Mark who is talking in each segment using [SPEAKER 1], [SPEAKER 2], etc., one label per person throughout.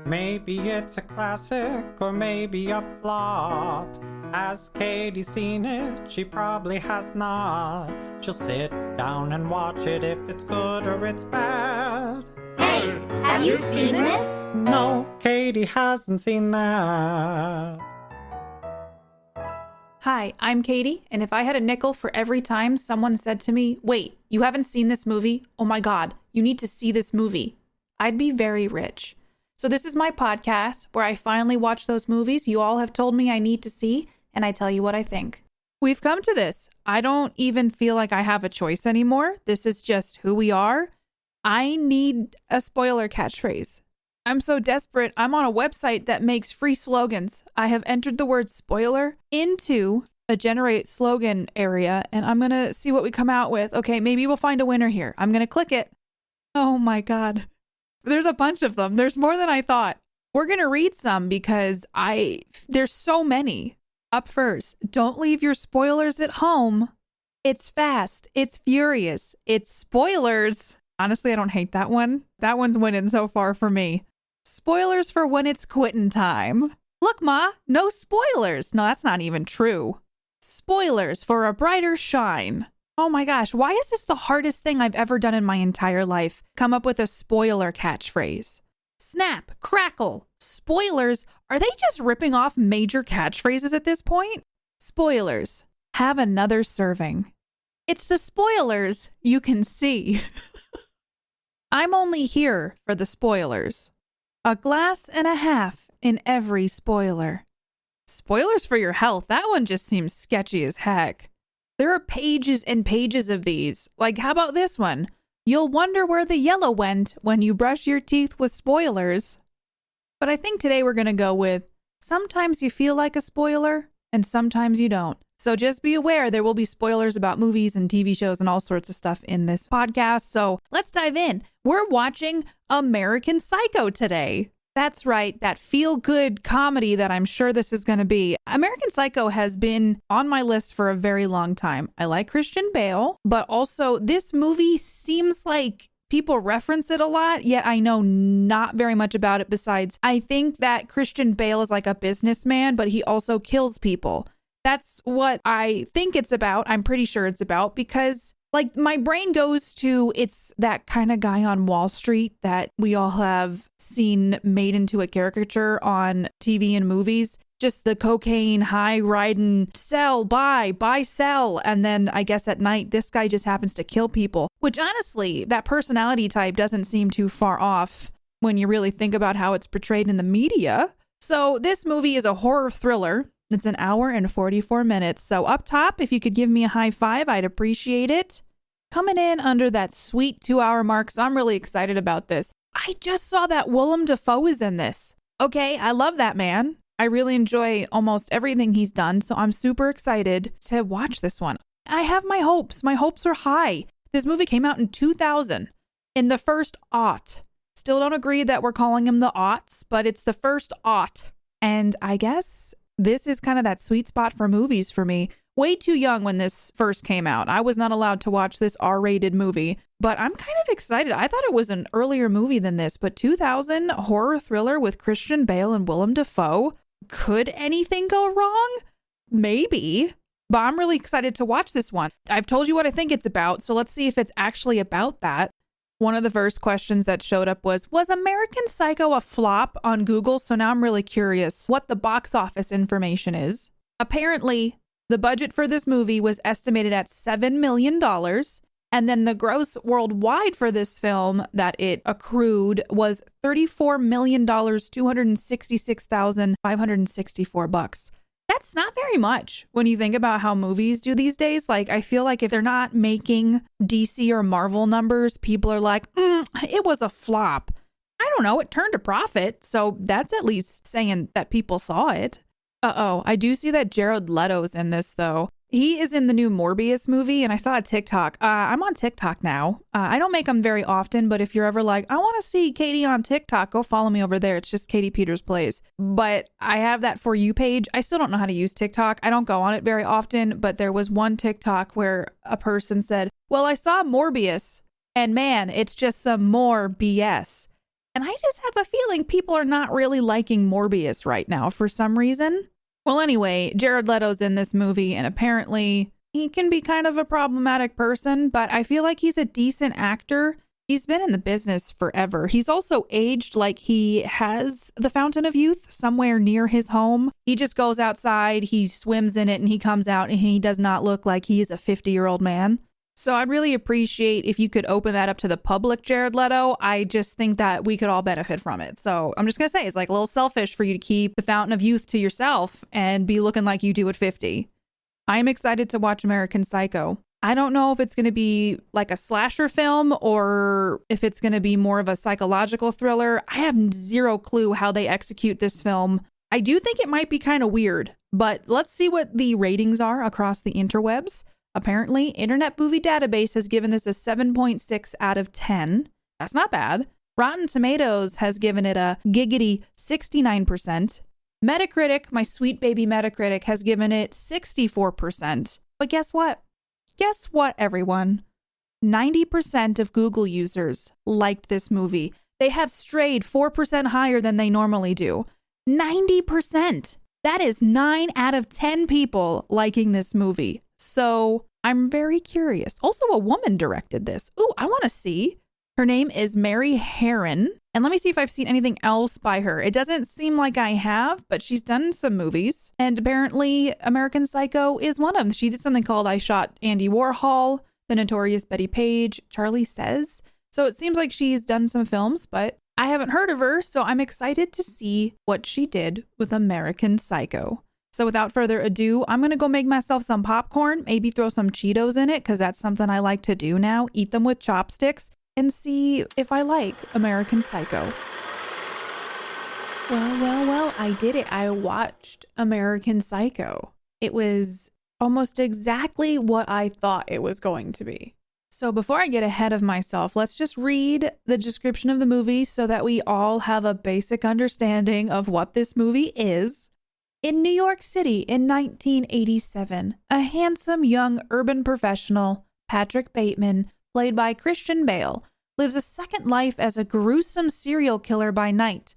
[SPEAKER 1] Maybe it's a classic or maybe a flop. Has Katie seen it? She probably has not. She'll sit down and watch it if it's good or it's bad.
[SPEAKER 2] Hey, have you seen this?
[SPEAKER 1] No, Katie hasn't seen that.
[SPEAKER 3] Hi, I'm Katie, and if I had a nickel for every time someone said to me, wait, you haven't seen this movie? Oh my God, you need to see this movie, I'd be very rich. So this is my podcast where I finally watch those movies you all have told me I need to see, and I tell you what I think. We've come to this. I don't even feel like I have a choice anymore. This is just who we are. I need a spoiler catchphrase. I'm so desperate, I'm on a website that makes free slogans. I have entered the word spoiler into a generate slogan area, and I'm going to see what we come out with. Okay, maybe we'll find a winner here. I'm going to click it. Oh my God. There's a bunch of them. There's more than I thought. We're going to read some because there's so many. Up first, don't leave your spoilers at home. It's fast. It's furious. It's spoilers. Honestly, I don't hate that one. That one's winning so far for me. Spoilers for when it's quitting time. Look, Ma, no spoilers. No, that's not even true. Spoilers for a brighter shine. Oh my gosh, why is this the hardest thing I've ever done in my entire life? Come up with a spoiler catchphrase. Snap, crackle, spoilers. Are they just ripping off major catchphrases at this point? Spoilers. Have another serving. It's the spoilers you can see. I'm only here for the spoilers. A glass and a half in every spoiler. Spoilers for your health. That one just seems sketchy as heck. There are pages and pages of these. Like, how about this one? You'll wonder where the yellow went when you brush your teeth with spoilers. But I think today we're going to go with sometimes you feel like a spoiler and sometimes you don't. So just be aware there will be spoilers about movies and TV shows and all sorts of stuff in this podcast. So let's dive in. We're watching American Psycho today. That's right, that feel-good comedy that I'm sure this is going to be. American Psycho has been on my list for a very long time. I like Christian Bale, but also this movie seems like people reference it a lot, yet I know not very much about it besides I think that Christian Bale is like a businessman, but he also kills people. That's what I think it's about. I'm pretty sure it's about because like my brain goes to it's that kind of guy on Wall Street that we all have seen made into a caricature on TV and movies. Just the cocaine, high riding, sell, buy, sell. And then I guess at night, this guy just happens to kill people, which honestly, that personality type doesn't seem too far off when you really think about how it's portrayed in the media. So this movie is a horror thriller. It's an hour and 44 minutes. So up top, if you could give me a high five, I'd appreciate it. Coming in under that sweet 2-hour mark, so I'm really excited about this. I just saw that Willem Dafoe is in this. Okay, I love that man. I really enjoy almost everything he's done, so I'm super excited to watch this one. I have my hopes. My hopes are high. This movie came out in 2000, in the first aught. Still don't agree that we're calling him the aughts, but it's the first aught. And I guess this is kind of that sweet spot for movies for me. Way too young when this first came out. I was not allowed to watch this R-rated movie, but I'm kind of excited. I thought it was an earlier movie than this, but 2000 horror thriller with Christian Bale and Willem Dafoe. Could anything go wrong? Maybe, but I'm really excited to watch this one. I've told you what I think it's about, so let's see if it's actually about that. One of the first questions that showed up was American Psycho a flop on Google? So now I'm really curious what the box office information is. Apparently, the budget for this movie was estimated at $7 million. And then the gross worldwide for this film that it accrued was $34,266,564. That's not very much when you think about how movies do these days. Like, I feel like if they're not making DC or Marvel numbers, people are like, it was a flop. I don't know, it turned a profit. So that's at least saying that people saw it. I do see that Jared Leto's in this, though. He is in the new Morbius movie, and I saw a TikTok. I'm on TikTok now. I don't make them very often, but if you're ever like, I want to see Katie on TikTok, go follow me over there. It's just KatiePetersPlays. But I have that For You page. I still don't know how to use TikTok. I don't go on it very often, but there was one TikTok where a person said, well, I saw Morbius, and man, it's just some more BS. And I just have a feeling people are not really liking Morbius right now for some reason. Well, anyway, Jared Leto's in this movie, and apparently he can be kind of a problematic person, but I feel like he's a decent actor. He's been in the business forever. He's also aged like he has the Fountain of Youth somewhere near his home. He just goes outside, he swims in it, and he comes out, and he does not look like he is a 50-year-old man. So I'd really appreciate if you could open that up to the public, Jared Leto. I just think that we could all benefit from it. So I'm just going to say it's like a little selfish for you to keep the Fountain of Youth to yourself and be looking like you do at 50. I am excited to watch American Psycho. I don't know if it's going to be like a slasher film or if it's going to be more of a psychological thriller. I have zero clue how they execute this film. I do think it might be kind of weird, but let's see what the ratings are across the interwebs. Apparently, Internet Movie Database has given this a 7.6 out of 10. That's not bad. Rotten Tomatoes has given it a giggity 69%. Metacritic, my sweet baby Metacritic, has given it 64%. But guess what? Guess what, everyone? 90% of Google users liked this movie. They have strayed 4% higher than they normally do. 90%! That is 9 out of 10 people liking this movie. So I'm very curious. Also, a woman directed this. Ooh, I want to see. Her name is Mary Herron. And let me see if I've seen anything else by her. It doesn't seem like I have, but she's done some movies. And apparently American Psycho is one of them. She did something called I Shot Andy Warhol, The Notorious Betty Page, Charlie Says. So it seems like she's done some films, but I haven't heard of her. So I'm excited to see what she did with American Psycho. So without further ado, I'm going to go make myself some popcorn, maybe throw some Cheetos in it because that's something I like to do now. Eat them with chopsticks. And see if I like American Psycho. Well, I did it. I watched American Psycho. It was almost exactly what I thought it was going to be. So before I get ahead of myself, let's just read the description of the movie so that we all have a basic understanding of what this movie is. In New York City in 1987, a handsome young urban professional, Patrick Bateman, played by Christian Bale, lives a second life as a gruesome serial killer by night.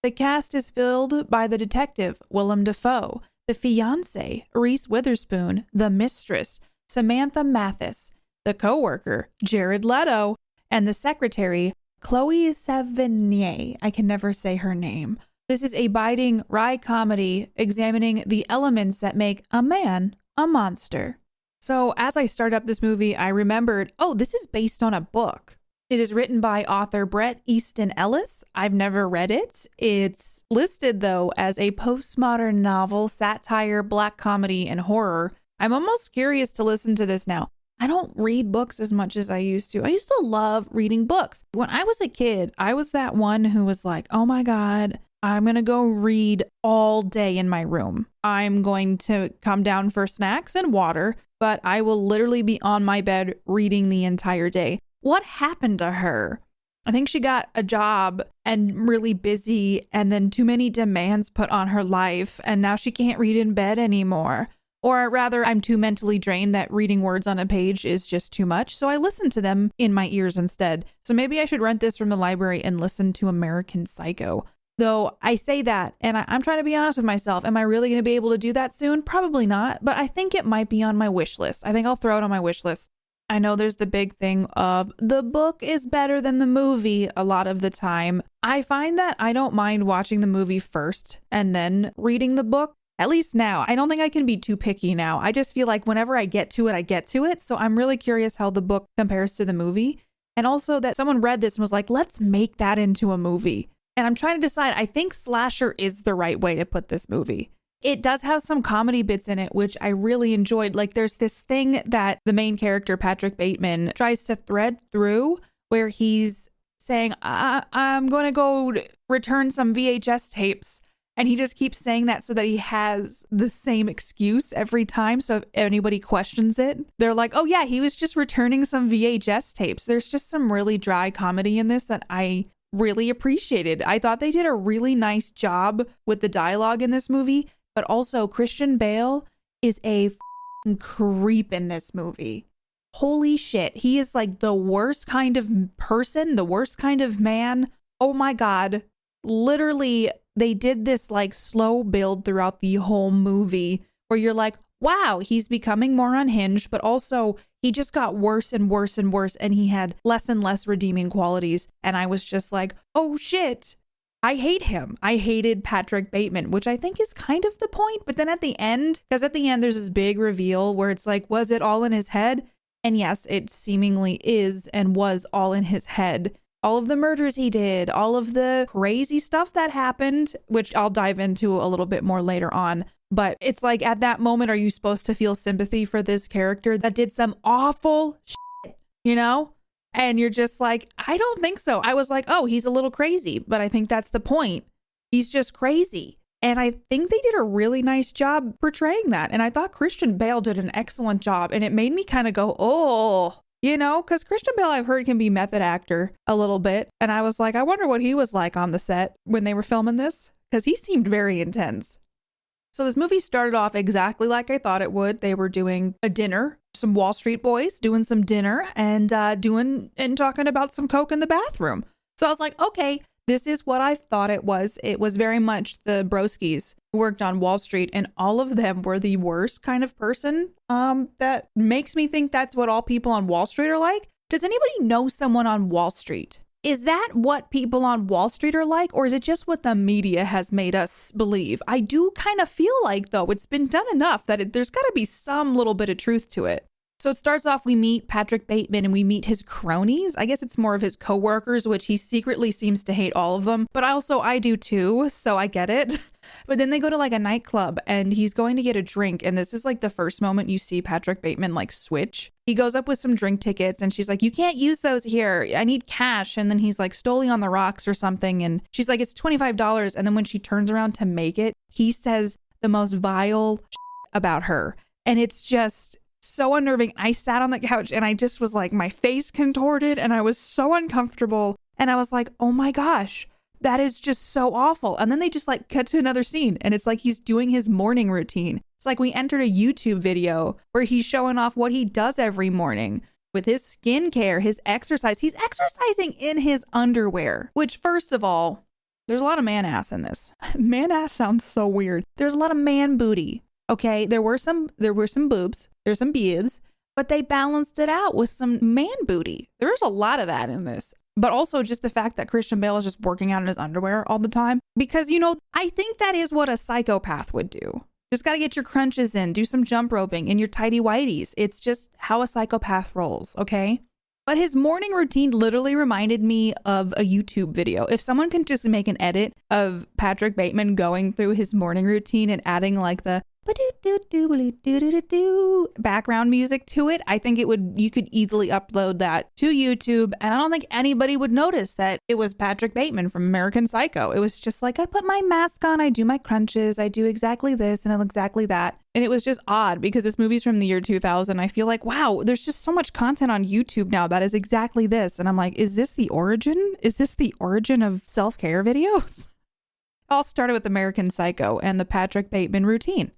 [SPEAKER 3] The cast is filled by the detective, Willem Dafoe, the fiancé, Reese Witherspoon, the mistress, Samantha Mathis, the co-worker, Jared Leto, and the secretary, Chloe Sevigny. I can never say her name. This is a biting, wry comedy examining the elements that make a man a monster. So as I start up this movie, I remembered, oh, this is based on a book. It is written by author Bret Easton Ellis. I've never read it. It's listed, though, as a postmodern novel, satire, black comedy, and horror. I'm almost curious to listen to this now. I don't read books as much as I used to. I used to love reading books. When I was a kid, I was that one who was like, oh my God, I'm going to go read all day in my room. I'm going to come down for snacks and water, but I will literally be on my bed reading the entire day. What happened to her? I think she got a job and really busy and then too many demands put on her life and now she can't read in bed anymore. Or rather, I'm too mentally drained that reading words on a page is just too much, so I listen to them in my ears instead. So maybe I should rent this from the library and listen to American Psycho. Though I say that, and I'm trying to be honest with myself. Am I really going to be able to do that soon? Probably not, but I think it might be on my wish list. I think I'll throw it on my wish list. I know there's the big thing of the book is better than the movie a lot of the time. I find that I don't mind watching the movie first and then reading the book. At least now. I don't think I can be too picky now. I just feel like whenever I get to it, I get to it. So I'm really curious how the book compares to the movie. And also that someone read this and was like, let's make that into a movie. And I'm trying to decide, I think slasher is the right way to put this movie. It does have some comedy bits in it, which I really enjoyed. Like there's this thing that the main character, Patrick Bateman, tries to thread through where he's saying, I'm going to go return some VHS tapes. And he just keeps saying that so that he has the same excuse every time. So if anybody questions it, they're like, oh yeah, he was just returning some VHS tapes. There's just some really dry comedy in this that I really appreciated. I thought they did a really nice job with the dialogue in this movie. But also Christian Bale is a creep in this movie. Holy shit. He is like the worst kind of person, the worst kind of man Oh my God. Literally, they did this like slow build throughout the whole movie where you're like, wow, he's becoming more unhinged, but also he just got worse and worse and worse, and he had less and less redeeming qualities. And I was just like, oh shit, I hate him. I hated Patrick Bateman, which I think is kind of the point. But then at the end, because at the end there's this big reveal where it's like, was it all in his head? And yes, it seemingly is and was all in his head. All of the murders he did, all of the crazy stuff that happened, which I'll dive into a little bit more later on. But it's like at that moment, are you supposed to feel sympathy for this character that did some awful shit, you know? And you're just like, I don't think so. I was like, oh, he's a little crazy, but I think that's the point. He's just crazy. And I think they did a really nice job portraying that. And I thought Christian Bale did an excellent job. And it made me kind of go, oh, you know, because Christian Bale, I've heard, can be method actor a little bit. And I was like, I wonder what he was like on the set when they were filming this, because he seemed very intense. So this movie started off exactly like I thought it would. They were doing a dinner, some Wall Street boys doing some dinner and talking about some coke in the bathroom. So I was like, okay, this is what I thought it was. It was very much the broskies who worked on Wall Street, and all of them were the worst kind of person. That makes me think that's what all people on Wall Street are like. Does anybody know someone on Wall Street? Is that what people on Wall Street are like, or is it just what the media has made us believe? I do kind of feel like, though, it's been done enough that there's got to be some little bit of truth to it. So it starts off, we meet Patrick Bateman and we meet his cronies. I guess it's more of his coworkers, which he secretly seems to hate all of them. But I do too, so I get it. But then they go to like a nightclub and he's going to get a drink. And this is like the first moment you see Patrick Bateman like switch. He goes up with some drink tickets and she's like, you can't use those here. I need cash. And then he's like, Stoli on the rocks or something. And she's like, it's $25. And then when she turns around to make it, he says the most vile about her. And it's just so unnerving. I sat on the couch and I just was like, my face contorted and I was so uncomfortable. And I was like, oh my gosh, that is just so awful. And then they just like cut to another scene and it's like he's doing his morning routine. It's like we entered a YouTube video where he's showing off what he does every morning with his skincare, his exercise. He's exercising in his underwear, which first of all, there's a lot of man ass in this. Man ass sounds so weird. There's a lot of man booty. Okay, there were some boobs, there's some boobs, but they balanced it out with some man booty. There's a lot of that in this. But also just the fact that Christian Bale is just working out in his underwear all the time. Because, you know, I think that is what a psychopath would do. Just got to get your crunches in, do some jump roping in your tighty whities. It's just how a psychopath rolls, okay? But his morning routine literally reminded me of a YouTube video. If someone can just make an edit of Patrick Bateman going through his morning routine and adding like the background music to it, I think you could easily upload that to YouTube, and I don't think anybody would notice that it was Patrick Bateman from American Psycho. It was just like, I put my mask on, I do my crunches, I do exactly this and exactly that. And it was just odd because this movie's from the year 2000. I feel like, wow, there's just so much content on YouTube now that is exactly this. And I'm like, is this the origin? Is this the origin of self-care videos? It all started with American Psycho and the Patrick Bateman routine.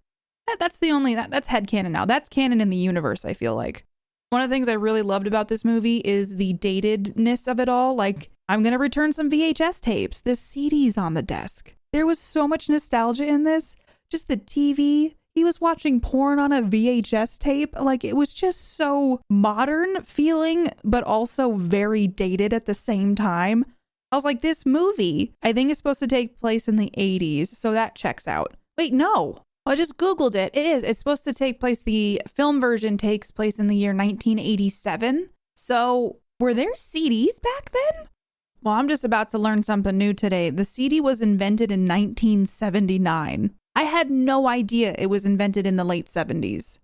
[SPEAKER 3] That's headcanon now. That's canon in the universe, I feel like. One of the things I really loved about this movie is the datedness of it all. Like, I'm going to return some VHS tapes. The CD's on the desk. There was so much nostalgia in this. Just the TV. He was watching porn on a VHS tape. Like, it was just so modern feeling, but also very dated at the same time. I was like, this movie, I think, is supposed to take place in the 80s. So that checks out. Wait, no. I just Googled it. It is. It's supposed to take place. The film version takes place in the year 1987. So were there CDs back then? Well, I'm just about to learn something new today. The CD was invented in 1979. I had no idea it was invented in the late 70s.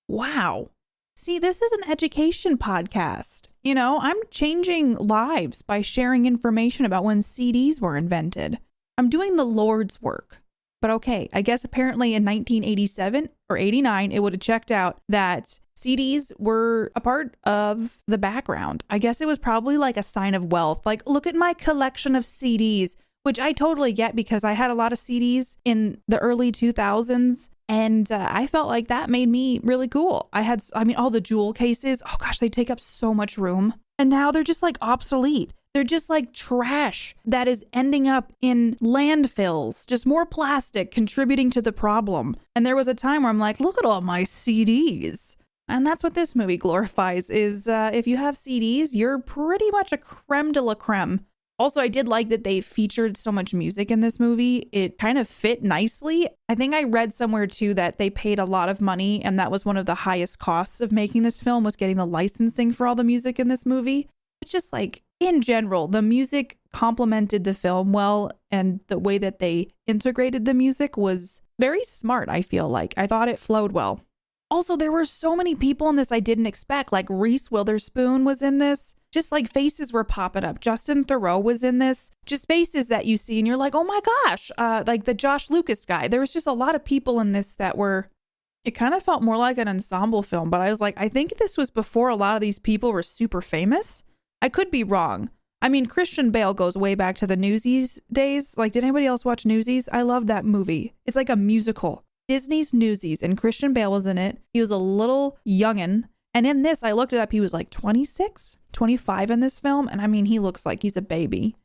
[SPEAKER 3] Wow. See, this is an education podcast. You know, I'm changing lives by sharing information about when CDs were invented. I'm doing the Lord's work. But okay, I guess apparently in 1987 or 89, it would have checked out that CDs were a part of the background. I guess it was probably like a sign of wealth. Like, look at my collection of CDs, which I totally get because I had a lot of CDs in the early 2000s. And I felt like that made me really cool. All the jewel cases, oh gosh, they take up so much room. And now they're just like obsolete. They're just like trash that is ending up in landfills, just more plastic contributing to the problem. And there was a time where I'm like, look at all my CDs. And that's what this movie glorifies is if you have CDs, you're pretty much a creme de la creme. Also, I did like that they featured so much music in this movie. It kind of fit nicely. I think I read somewhere too that they paid a lot of money and that was one of the highest costs of making this film was getting the licensing for all the music in this movie. It's just like in general, the music complemented the film well and the way that they integrated the music was very smart, I feel like. I thought it flowed well. Also, there were so many people in this I didn't expect. Like Reese Witherspoon was in this. Just like faces were popping up. Justin Theroux was in this. Just faces that you see and you're like, oh my gosh, like the Josh Lucas guy. There was just a lot of people in this that were, it kind of felt more like an ensemble film. But I was like, I think this was before a lot of these people were super famous. I could be wrong. I mean, Christian Bale goes way back to the Newsies days. Like, did anybody else watch Newsies? I love that movie. It's like a musical. Disney's Newsies, and Christian Bale was in it. He was a little youngin'. And in this, I looked it up, he was like 26, 25 in this film. And I mean, he looks like he's a baby.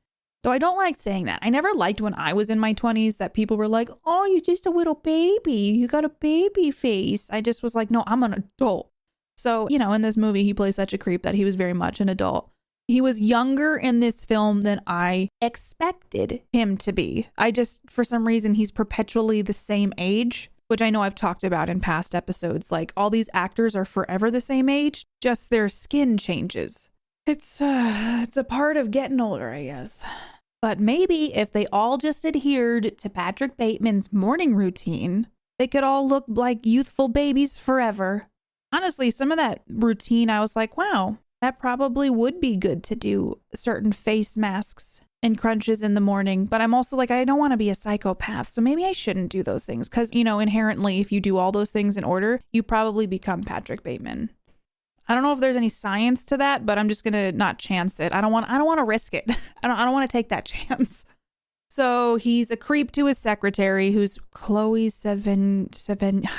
[SPEAKER 3] So I don't like saying that. I never liked when I was in my 20s that people were like, oh, you're just a little baby. You got a baby face. I just was like, no, I'm an adult. So, you know, in this movie, he plays such a creep that he was very much an adult. He was younger in this film than I expected him to be. I just, for some reason, he's perpetually the same age, which I know I've talked about in past episodes. Like all these actors are forever the same age, just their skin changes. It's a part of getting older, I guess. But maybe if they all just adhered to Patrick Bateman's morning routine, they could all look like youthful babies forever. Honestly, some of that routine, I was like, wow, that probably would be good to do certain face masks and crunches in the morning. But I'm also like, I don't want to be a psychopath. So maybe I shouldn't do those things. Because, you know, inherently, if you do all those things in order, you probably become Patrick Bateman. I don't know if there's any science to that, but I'm just going to not chance it. I don't want to risk it. I don't want to take that chance. So he's a creep to his secretary, who's Chloe Seven.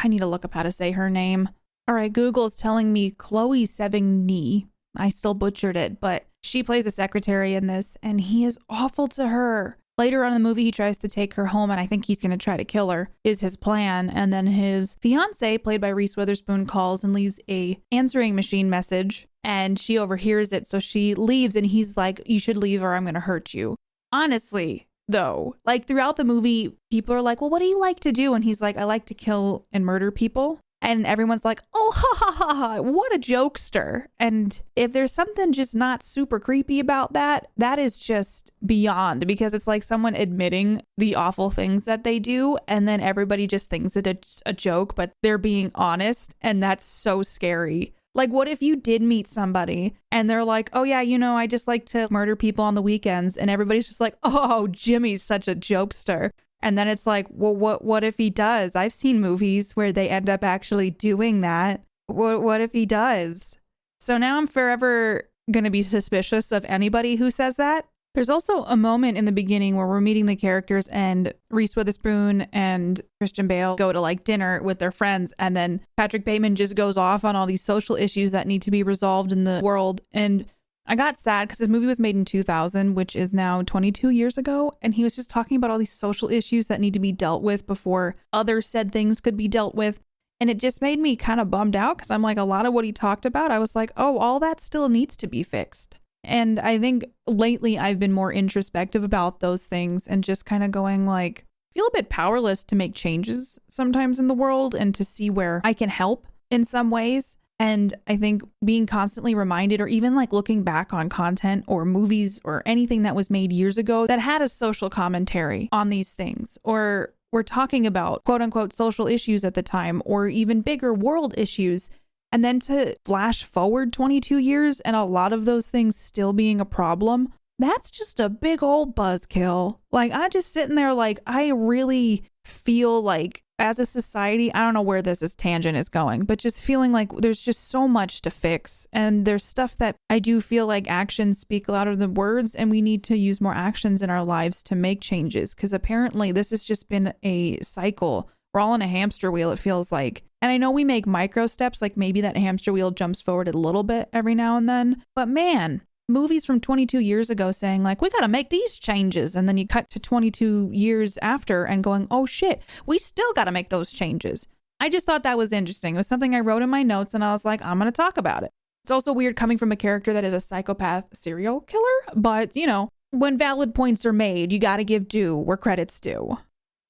[SPEAKER 3] I need to look up how to say her name. All right, Google's telling me Chloe Sevigny. I still butchered it, but she plays a secretary in this, and he is awful to her. Later on in the movie, he tries to take her home, and I think he's going to try to kill her, is his plan. And then his fiance, played by Reese Witherspoon, calls and leaves a answering machine message, and she overhears it, so she leaves, and he's like, you should leave or I'm going to hurt you. Honestly, though, like throughout the movie, people are like, well, what do you like to do? And he's like, I like to kill and murder people. And everyone's like, oh, ha, ha, ha, ha, what a jokester. And if there's something just not super creepy about that, that is just beyond, because it's like someone admitting the awful things that they do. And then everybody just thinks it's a joke, but they're being honest. And that's so scary. Like, what if you did meet somebody and they're like, oh, yeah, you know, I just like to murder people on the weekends. And everybody's just like, oh, Jimmy's such a jokester. And then it's like, well, what if he does? I've seen movies where they end up actually doing that. What if he does? So now I'm forever going to be suspicious of anybody who says that. There's also a moment in the beginning where we're meeting the characters and Reese Witherspoon and Christian Bale go to like dinner with their friends. And then Patrick Bateman just goes off on all these social issues that need to be resolved in the world. And I got sad because this movie was made in 2000, which is now 22 years ago. And he was just talking about all these social issues that need to be dealt with before other said things could be dealt with. And it just made me kind of bummed out because I'm like, a lot of what he talked about, I was like, oh, all that still needs to be fixed. And I think lately I've been more introspective about those things and just kind of going like, feel a bit powerless to make changes sometimes in the world and to see where I can help in some ways. And I think being constantly reminded, or even like looking back on content or movies or anything that was made years ago that had a social commentary on these things, or we're talking about quote unquote social issues at the time, or even bigger world issues. And then to flash forward 22 years and a lot of those things still being a problem, that's just a big old buzzkill. Like, I'm just sitting there like, I really feel like as a society, I don't know where this tangent is going, but just feeling like there's just so much to fix. And there's stuff that I do feel like actions speak louder than words, and we need to use more actions in our lives to make changes. Because apparently this has just been a cycle. We're all in a hamster wheel, it feels like. And I know we make micro steps, like maybe that hamster wheel jumps forward a little bit every now and then. But man, movies from 22 years ago saying like, we got to make these changes. And then you cut to 22 years after and going, oh shit, we still got to make those changes. I just thought that was interesting. It was something I wrote in my notes and I was like, I'm going to talk about it. It's also weird coming from a character that is a psychopath serial killer. But, you know, when valid points are made, you got to give due where credit's due.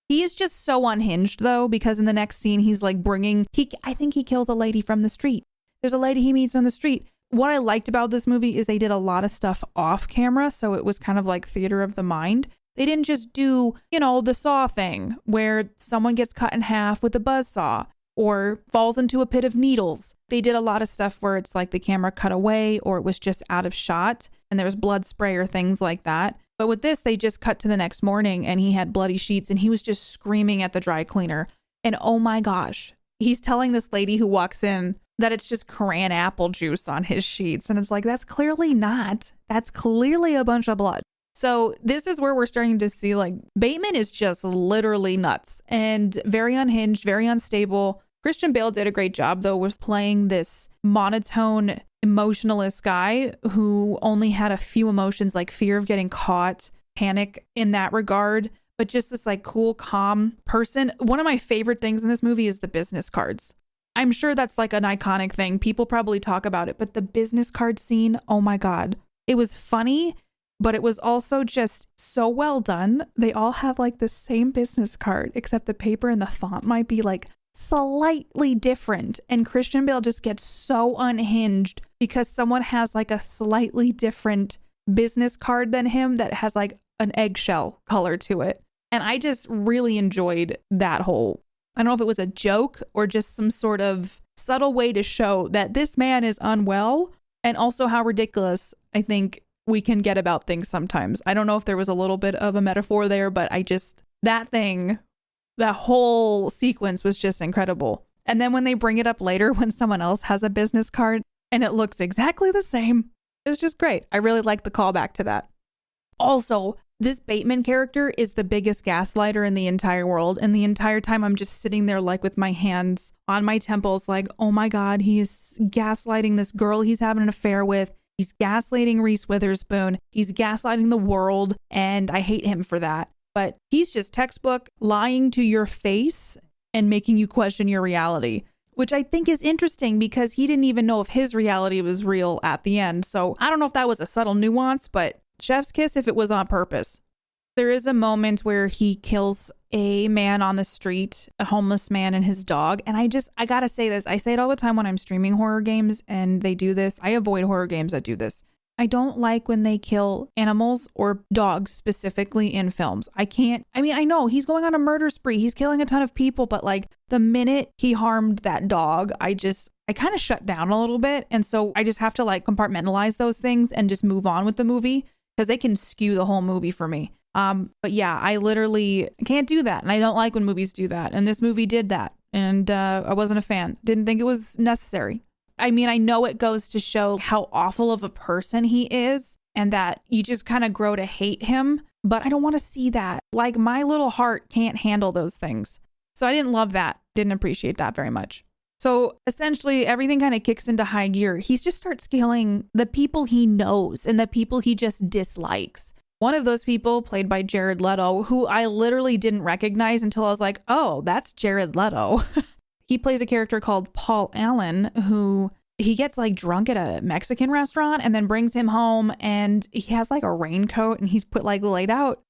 [SPEAKER 3] He is just so unhinged, though, because in the next scene, he's like I think he kills a lady from the street. There's a lady he meets on the street. What I liked about this movie is they did a lot of stuff off camera. So it was kind of like theater of the mind. They didn't just do, you know, the Saw thing where someone gets cut in half with a buzzsaw or falls into a pit of needles. They did a lot of stuff where it's like the camera cut away or it was just out of shot and there was blood spray or things like that. But with this, they just cut to the next morning and he had bloody sheets and he was just screaming at the dry cleaner. And oh my gosh, he's telling this lady who walks in that it's just cran apple juice on his sheets. And it's like, that's clearly not. That's clearly a bunch of blood. So this is where we're starting to see like Bateman is just literally nuts and very unhinged, very unstable. Christian Bale did a great job, though, with playing this monotone, emotionless guy who only had a few emotions like fear of getting caught, panic in that regard, but just this like cool, calm person. One of my favorite things in this movie is the business cards. I'm sure that's like an iconic thing. People probably talk about it, but the business card scene, oh my God. It was funny, but it was also just so well done. They all have like the same business card, except the paper and the font might be like slightly different. And Christian Bale just gets so unhinged because someone has like a slightly different business card than him that has like an eggshell color to it. And I just really enjoyed that whole, I don't know if it was a joke or just some sort of subtle way to show that this man is unwell and also how ridiculous I think we can get about things sometimes. I don't know if there was a little bit of a metaphor there, but that whole sequence was just incredible. And then when they bring it up later, when someone else has a business card and it looks exactly the same, it's just great. I really like the callback to that. Also, this Bateman character is the biggest gaslighter in the entire world. And the entire time I'm just sitting there like with my hands on my temples like, oh my God, he is gaslighting this girl he's having an affair with. He's gaslighting Reese Witherspoon. He's gaslighting the world. And I hate him for that. But he's just textbook lying to your face and making you question your reality, which I think is interesting because he didn't even know if his reality was real at the end. So I don't know if that was a subtle nuance, but chef's kiss if it was on purpose. There is a moment where he kills a man on the street, a homeless man and his dog. And I gotta say this. I say it all the time when I'm streaming horror games and they do this. I avoid horror games that do this. I don't like when they kill animals or dogs specifically in films. I know he's going on a murder spree. He's killing a ton of people, but like the minute he harmed that dog, I kind of shut down a little bit. And so I just have to like compartmentalize those things and just move on with the movie because they can skew the whole movie for me. But yeah, I literally can't do that. And I don't like when movies do that. And this movie did that. And I wasn't a fan. Didn't think it was necessary. I mean, I know it goes to show how awful of a person he is and that you just kind of grow to hate him. But I don't want to see that. Like my little heart can't handle those things. So I didn't love that. Didn't appreciate that very much. So essentially everything kind of kicks into high gear. He just starts killing the people he knows and the people he just dislikes. One of those people played by Jared Leto, who I literally didn't recognize until I was like, oh, that's Jared Leto. He plays a character called Paul Allen, who he gets like drunk at a Mexican restaurant and then brings him home and he has like a raincoat and he's put like laid out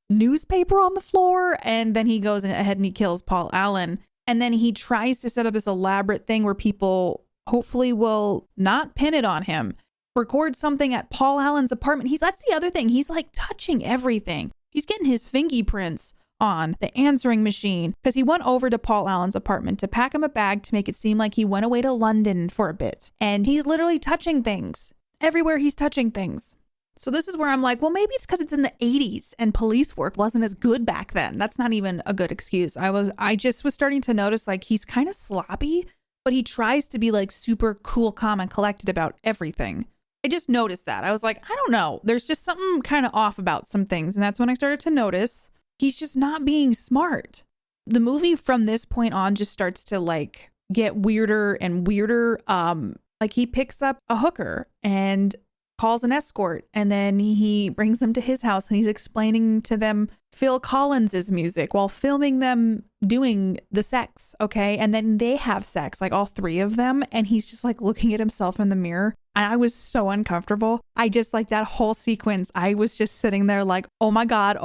[SPEAKER 3] newspaper on the floor. And then he goes ahead and he kills Paul Allen. And then he tries to set up this elaborate thing where people hopefully will not pin it on him. Record something at Paul Allen's apartment. That's the other thing. He's like touching everything. He's getting his fingerprints on the answering machine because he went over to Paul Allen's apartment to pack him a bag to make it seem like he went away to London for a bit. And he's literally touching things. Everywhere he's touching things. So this is where I'm like, well, maybe it's because it's in the 80s and police work wasn't as good back then. That's not even a good excuse. I just was starting to notice like he's kind of sloppy, but he tries to be like super cool, calm, and collected about everything. I just noticed that. I was like, I don't know. There's just something kind of off about some things. And that's when I started to notice he's just not being smart. The movie from this point on just starts to like get weirder and weirder. Like he picks up a hooker and calls an escort, and then he brings them to his house and he's explaining to them Phil Collins's music while filming them doing the sex. Okay. And then they have sex, like all three of them. And he's just like looking at himself in the mirror. And I was so uncomfortable. I just like that whole sequence. I was just sitting there like, oh my God,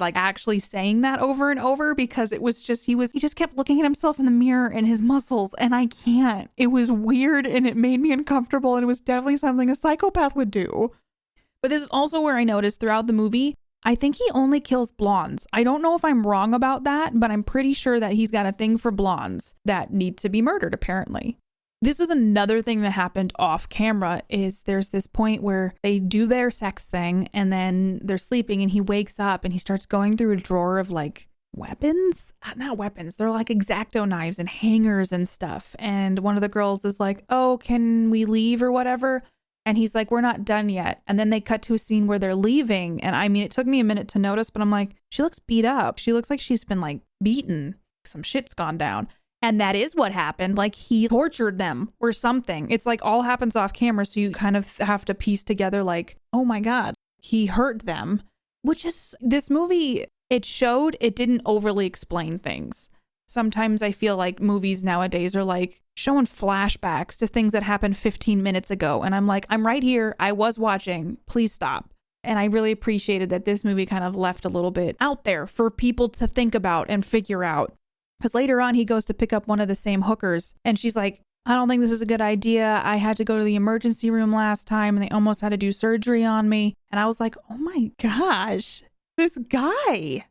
[SPEAKER 3] like actually saying that over and over, because it was just, he just kept looking at himself in the mirror and his muscles. And I can't. It was weird and it made me uncomfortable. And it was definitely something a psychopath would do. But this is also where I noticed throughout the movie, I think he only kills blondes. I don't know if I'm wrong about that, but I'm pretty sure that he's got a thing for blondes that need to be murdered, apparently. This is another thing that happened off camera. Is there's this point where they do their sex thing and then they're sleeping and he wakes up and he starts going through a drawer of like weapons. Not weapons. They're like X-Acto knives and hangers and stuff. And one of the girls is like, oh, can we leave or whatever? And he's like, we're not done yet. And then they cut to a scene where they're leaving. And I mean, it took me a minute to notice, but I'm like, she looks beat up. She looks like she's been like beaten. Some shit's gone down. And that is what happened. Like he tortured them or something. It's like all happens off camera. So you kind of have to piece together like, oh my God, he hurt them, which is this movie. It didn't overly explain things. Sometimes I feel like movies nowadays are like showing flashbacks to things that happened 15 minutes ago. And I'm like, I'm right here. I was watching. Please stop. And I really appreciated that this movie kind of left a little bit out there for people to think about and figure out. Because later on, he goes to pick up one of the same hookers. And she's like, I don't think this is a good idea. I had to go to the emergency room last time and they almost had to do surgery on me. And I was like, oh my gosh, this guy.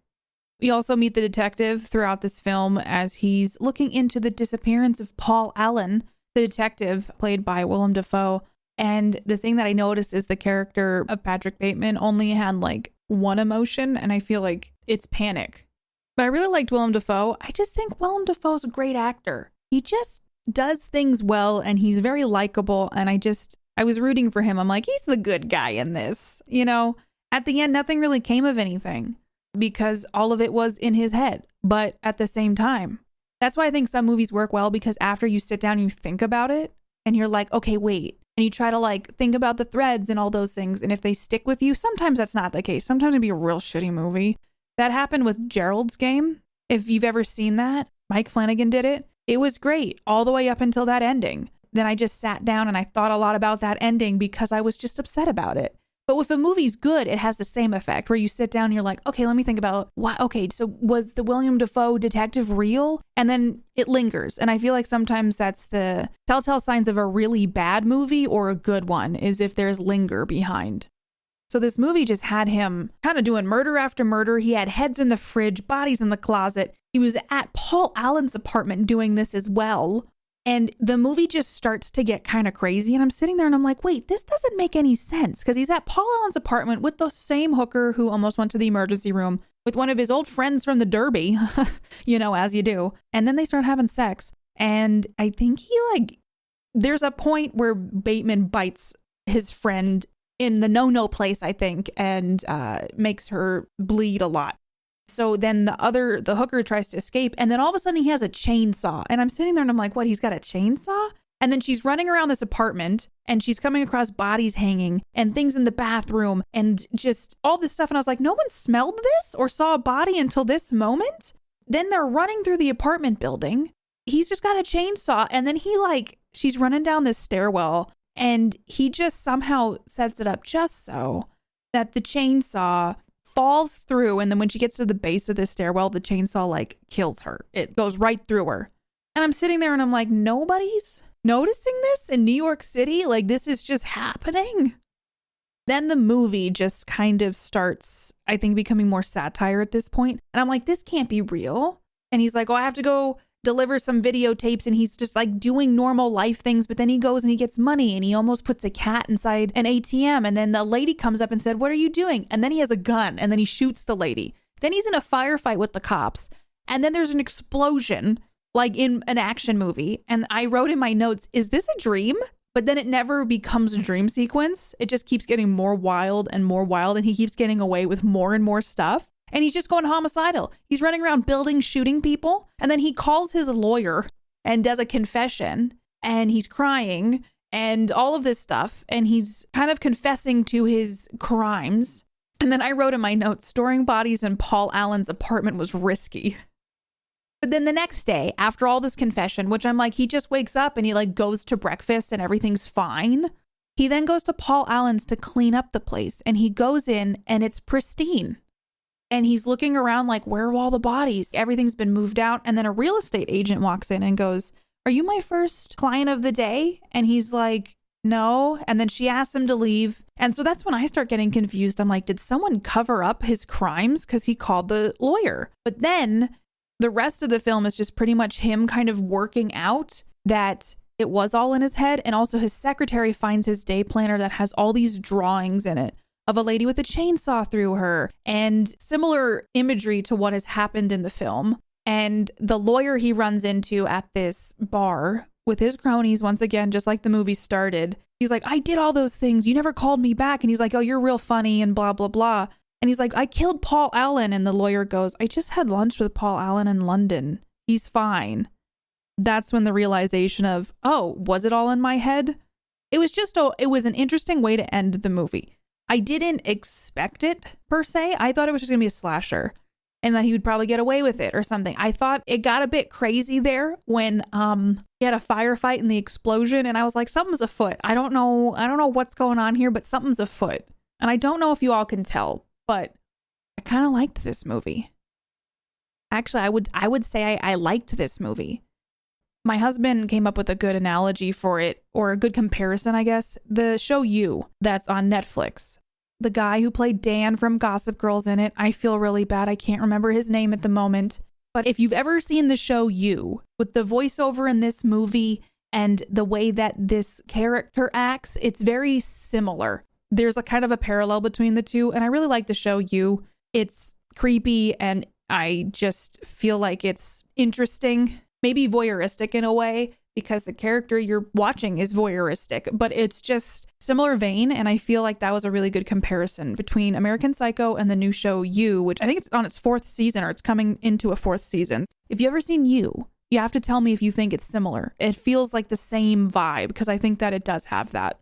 [SPEAKER 3] We also meet the detective throughout this film as he's looking into the disappearance of Paul Allen, the detective played by Willem Dafoe. And the thing that I noticed is the character of Patrick Bateman only had like one emotion. And I feel like it's panic. But I really liked Willem Dafoe. I just think Willem Dafoe's a great actor. He just does things well and he's very likable. And I was rooting for him. I'm like, he's the good guy in this. You know, at the end, nothing really came of anything because all of it was in his head. But at the same time, that's why I think some movies work well, because after you sit down, you think about it and you're like, okay, wait. And you try to like think about the threads and all those things. And if they stick with you, sometimes that's not the case. Sometimes it'd be a real shitty movie. That happened with Gerald's Game. If you've ever seen that, Mike Flanagan did it. It was great all the way up until that ending. Then I just sat down and I thought a lot about that ending because I was just upset about it. But if a movie's good, it has the same effect where you sit down and you're like, okay, let me think about why. Okay, so was the William Dafoe detective real? And then it lingers. And I feel like sometimes that's the telltale signs of a really bad movie or a good one, is if there's linger behind. So this movie just had him kind of doing murder after murder. He had heads in the fridge, bodies in the closet. He was at Paul Allen's apartment doing this as well. And the movie just starts to get kind of crazy. And I'm sitting there and I'm like, wait, this doesn't make any sense. Because he's at Paul Allen's apartment with the same hooker who almost went to the emergency room with one of his old friends from the Derby, you know, as you do. And then they start having sex. And I think there's a point where Bateman bites his friend in the no place, I think, and makes her bleed a lot. So then the hooker tries to escape, and then all of a sudden he has a chainsaw. And I'm sitting there and I'm like, what, he's got a chainsaw? And then she's running around this apartment and she's coming across bodies hanging and things in the bathroom and just all this stuff. And I was like, no one smelled this or saw a body until this moment? Then they're running through the apartment building. He's just got a chainsaw. And then she's running down this stairwell. And he just somehow sets it up just so that the chainsaw falls through. And then when she gets to the base of the stairwell, the chainsaw like kills her. It goes right through her. And I'm sitting there and I'm like, nobody's noticing this in New York City? Like, this is just happening. Then the movie just kind of starts, I think, becoming more satire at this point. And I'm like, this can't be real. And he's like, oh, I have to go deliver some videotapes, and he's just like doing normal life things, but then he goes and he gets money and he almost puts a cat inside an ATM, and then the lady comes up and said, what are you doing? And then he has a gun and then he shoots the lady. Then he's in a firefight with the cops, and then there's an explosion like in an action movie. And I wrote in my notes, is this a dream? But then it never becomes a dream sequence. It just keeps getting more wild, and he keeps getting away with more and more stuff. And he's just going homicidal. He's running around buildings, shooting people. And then he calls his lawyer and does a confession. And he's crying. and all of this stuff. And he's kind of confessing to his crimes. And then I wrote in my notes, storing bodies in Paul Allen's apartment was risky. But then the next day, after all this confession, which I'm like, he just wakes up and he like goes to breakfast and everything's fine. He then goes to Paul Allen's to clean up the place, and he goes in and it's pristine. And he's looking around like, where are all the bodies? Everything's been moved out. And then a real estate agent walks in and goes, are you my first client of the day? And he's like, no. And then she asks him to leave. And so that's when I start getting confused. I'm like, did someone cover up his crimes? Because he called the lawyer. But then the rest of the film is just pretty much him kind of working out that it was all in his head. And also his secretary finds his day planner that has all these drawings in it of a lady with a chainsaw through her and similar imagery to what has happened in the film. And the lawyer he runs into at this bar with his cronies, once again, just like the movie started, he's like, I did all those things. You never called me back. And he's like, oh, you're real funny and blah, blah, blah. And he's like, I killed Paul Allen. And the lawyer goes, I just had lunch with Paul Allen in London. He's fine. That's when the realization of, oh, was it all in my head? It was an interesting way to end the movie. I didn't expect it per se. I thought it was just going to be a slasher and that he would probably get away with it or something. I thought it got a bit crazy there when he had a firefight and the explosion, and I was like, something's afoot. I don't know what's going on here, but something's afoot. And I don't know if you all can tell, but I kind of liked this movie. Actually, I would say I liked this movie. My husband came up with a good analogy for it, or a good comparison, I guess. The show You, that's on Netflix. The guy who played Dan from Gossip Girl's in it. I feel really bad. I can't remember his name at the moment. But if you've ever seen the show You, with the voiceover in this movie and the way that this character acts, it's very similar. There's a kind of a parallel between the two. And I really like the show You. It's creepy and I just feel like it's interesting. Maybe voyeuristic in a way, because the character you're watching is voyeuristic, but it's just similar vein. And I feel like that was a really good comparison between American Psycho and the new show You, which I think it's on its 4th season, or it's coming into a 4th season. If you've ever seen You have to tell me if you think it's similar. It feels like the same vibe, because I think that it does have that.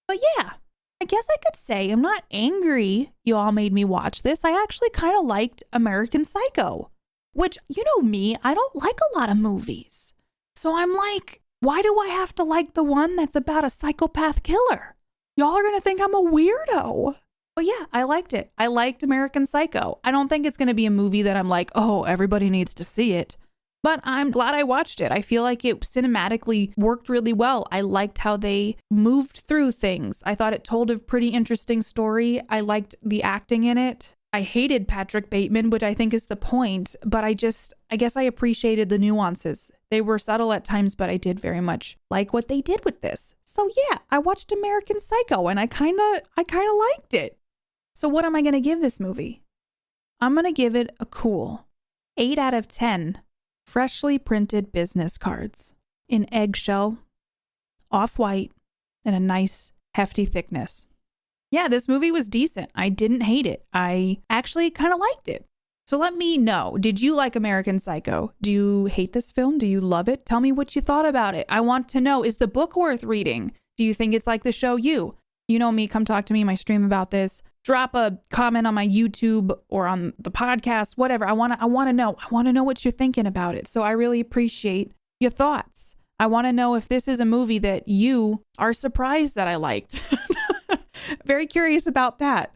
[SPEAKER 3] But yeah, I guess I could say I'm not angry you all made me watch this. I actually kind of liked American Psycho. Which, you know me, I don't like a lot of movies. So I'm like, why do I have to like the one that's about a psychopath killer? Y'all are going to think I'm a weirdo. But yeah, I liked it. I liked American Psycho. I don't think it's going to be a movie that I'm like, oh, everybody needs to see it. But I'm glad I watched it. I feel like it cinematically worked really well. I liked how they moved through things. I thought it told a pretty interesting story. I liked the acting in it. I hated Patrick Bateman, which I think is the point, but I guess I appreciated the nuances. They were subtle at times, but I did very much like what they did with this. So yeah, I watched American Psycho and I kind of liked it. So what am I going to give this movie? I'm going to give it a cool 8 out of 10 freshly printed business cards in eggshell, off-white, and a nice hefty thickness. Yeah, this movie was decent. I didn't hate it. I actually kind of liked it. So let me know. Did you like American Psycho? Do you hate this film? Do you love it? Tell me what you thought about it. I want to know, is the book worth reading? Do you think it's like the show You? You know me, come talk to me in my stream about this. Drop a comment on my YouTube or on the podcast, whatever. I want to know. I want to know what you're thinking about it. So I really appreciate your thoughts. I want to know if this is a movie that you are surprised that I liked. Very curious about that.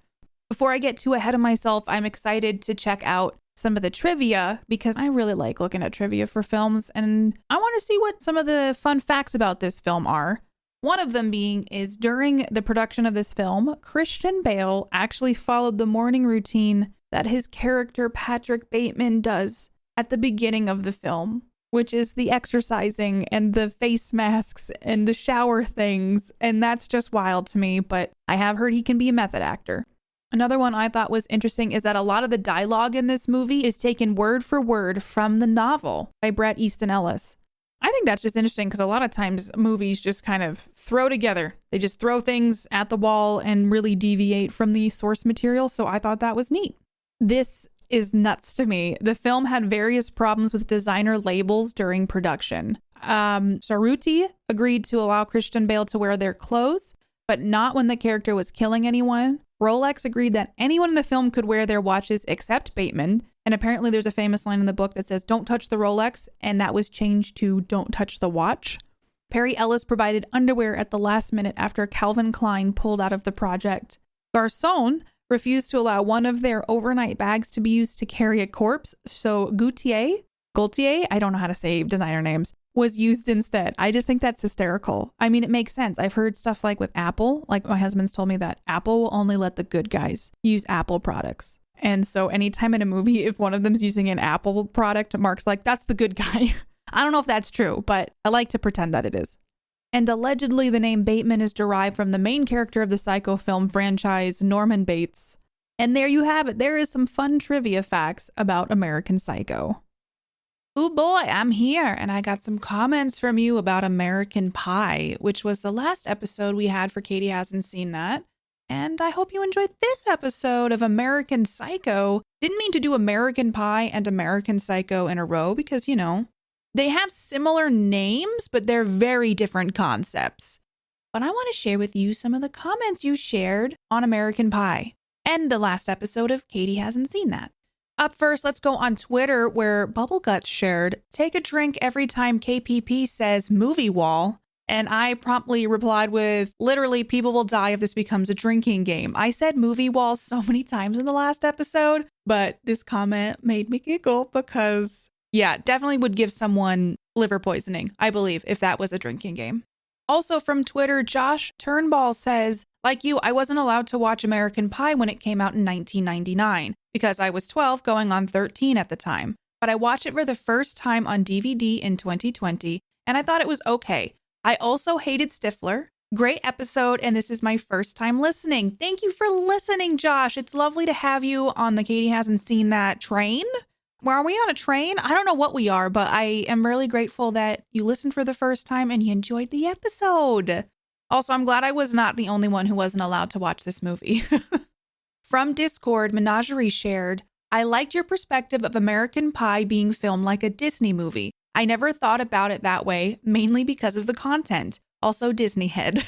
[SPEAKER 3] Before I get too ahead of myself, I'm excited to check out some of the trivia because I really like looking at trivia for films and I want to see what some of the fun facts about this film are. One of them being is during the production of this film, Christian Bale actually followed the morning routine that his character Patrick Bateman does at the beginning of the film, which is the exercising and the face masks and the shower things. And that's just wild to me, but I have heard he can be a method actor. Another one I thought was interesting is that a lot of the dialogue in this movie is taken word for word from the novel by Bret Easton Ellis. I think that's just interesting because a lot of times movies just kind of throw together. They just throw things at the wall and really deviate from the source material. So I thought that was neat. This is nuts to me. The film had various problems with designer labels during production. Cerruti agreed to allow Christian Bale to wear their clothes, but not when the character was killing anyone. Rolex agreed that anyone in the film could wear their watches except Bateman. And apparently there's a famous line in the book that says, "Don't touch the Rolex," and that was changed to "Don't touch the watch." Perry Ellis provided underwear at the last minute after Calvin Klein pulled out of the project. Garçon refused to allow one of their overnight bags to be used to carry a corpse, so Gaultier, I don't know how to say designer names, was used instead. I just think that's hysterical. I mean, it makes sense. I've heard stuff like with Apple, like my husband's told me that Apple will only let the good guys use Apple products. And so anytime in a movie, if one of them's using an Apple product, Mark's like, that's the good guy. I don't know if that's true, but I like to pretend that it is. And allegedly the name Bateman is derived from the main character of the Psycho film franchise, Norman Bates. And there you have it. There is some fun trivia facts about American Psycho. Oh boy, I'm here, and I got some comments from you about American Pie, which was the last episode we had for Katie Hasn't Seen That. And I hope you enjoyed this episode of American Psycho. Didn't mean to do American Pie and American Psycho in a row because, you know, they have similar names, but they're very different concepts. But I want to share with you some of the comments you shared on American Pie and the last episode of Katie Hasn't Seen That. Up first, let's go on Twitter where Bubbleguts shared, "Take a drink every time KPP says movie wall." And I promptly replied with, "Literally, people will die if this becomes a drinking game." I said movie wall so many times in the last episode, but this comment made me giggle because, yeah, definitely would give someone liver poisoning, I believe, if that was a drinking game. Also from Twitter, Josh Turnball says, "Like you, I wasn't allowed to watch American Pie when it came out in 1999 because I was 12 going on 13 at the time. But I watched it for the first time on DVD in 2020, and I thought it was okay. I also hated Stifler. Great episode, and this is my first time listening." Thank you for listening, Josh. It's lovely to have you on the Katie Hasn't Seen That train. Well, are we on a train? I don't know what we are, but I am really grateful that you listened for the first time and you enjoyed the episode. Also, I'm glad I was not the only one who wasn't allowed to watch this movie. From Discord, Menagerie shared, "I liked your perspective of American Pie being filmed like a Disney movie. I never thought about it that way, mainly because of the content. Also Disney head.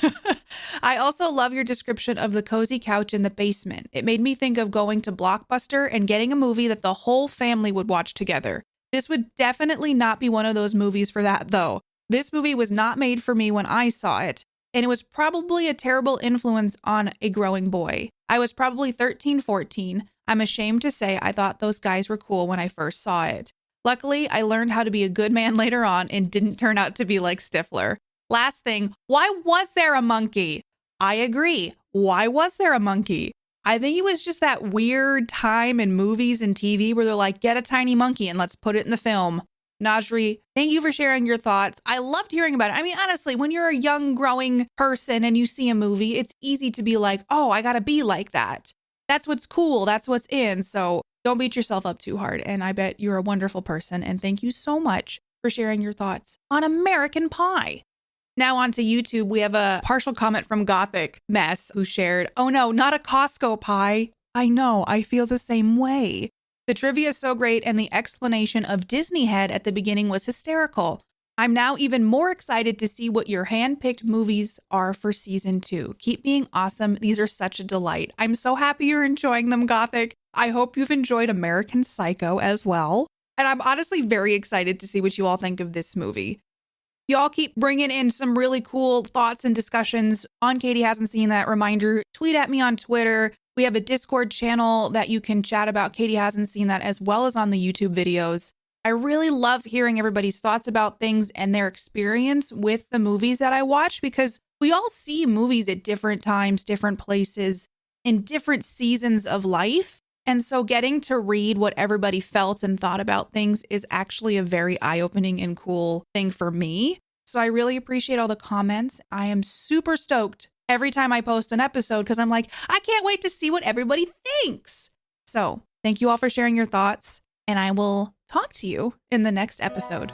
[SPEAKER 3] I also love your description of the cozy couch in the basement. It made me think of going to Blockbuster and getting a movie that the whole family would watch together. This would definitely not be one of those movies for that, though. This movie was not made for me when I saw it, and it was probably a terrible influence on a growing boy. I was probably 13, 14. I'm ashamed to say I thought those guys were cool when I first saw it. Luckily, I learned how to be a good man later on and didn't turn out to be like Stifler. Last thing, why was there a monkey? I agree. Why was there a monkey? I think it was just that weird time in movies and TV where they're like, get a tiny monkey and let's put it in the film. Najri, thank you for sharing your thoughts. I loved hearing about it. I mean, honestly, when you're a young, growing person and you see a movie, it's easy to be like, oh, I gotta be like that. That's what's cool. That's what's in. So don't beat yourself up too hard. And I bet you're a wonderful person. And thank you so much for sharing your thoughts on American Pie. Now on to YouTube, we have a partial comment from Gothic Mess who shared, "Oh no, not a Costco pie. I know, I feel the same way. The trivia is so great and the explanation of Disney head at the beginning was hysterical. I'm now even more excited to see what your hand-picked movies are for season 2. Keep being awesome. These are such a delight." I'm so happy you're enjoying them, Gothic. I hope you've enjoyed American Psycho as well. And I'm honestly very excited to see what you all think of this movie. Y'all keep bringing in some really cool thoughts and discussions on Katie Hasn't Seen That. Reminder, tweet at me on Twitter. We have a Discord channel that you can chat about Katie Hasn't Seen That as well as on the YouTube videos. I really love hearing everybody's thoughts about things and their experience with the movies that I watch because we all see movies at different times, different places, in different seasons of life. And so getting to read what everybody felt and thought about things is actually a very eye-opening and cool thing for me. So I really appreciate all the comments. I am super stoked every time I post an episode because I'm like, I can't wait to see what everybody thinks. So thank you all for sharing your thoughts, and I will talk to you in the next episode.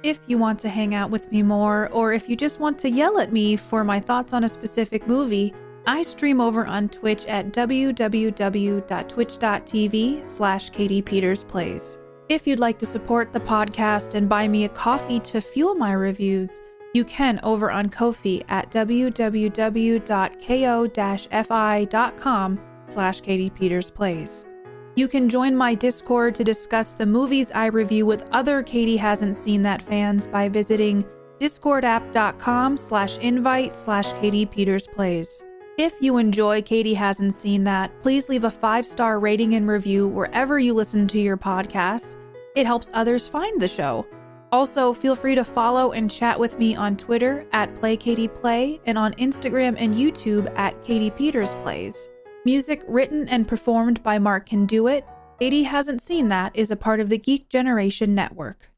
[SPEAKER 3] If you want to hang out with me more, or if you just want to yell at me for my thoughts on a specific movie, I stream over on Twitch at www.twitch.tv/KatiePetersPlays. If you'd like to support the podcast and buy me a coffee to fuel my reviews, you can over on Ko-fi at www.ko-fi.com/KatiePetersPlays. You can join my Discord to discuss the movies I review with other Katie Hasn't Seen That fans by visiting discordapp.com/invite/KatiePetersPlays. If you enjoy Katie Hasn't Seen That, please leave a 5-star rating and review wherever you listen to your podcasts. It helps others find the show. Also, feel free to follow and chat with me on Twitter at PlayKatiePlay and on Instagram and YouTube at KatiePetersPlays. Music written and performed by Mark Can Do It. Katie Hasn't Seen That is a part of the Geek Generation Network.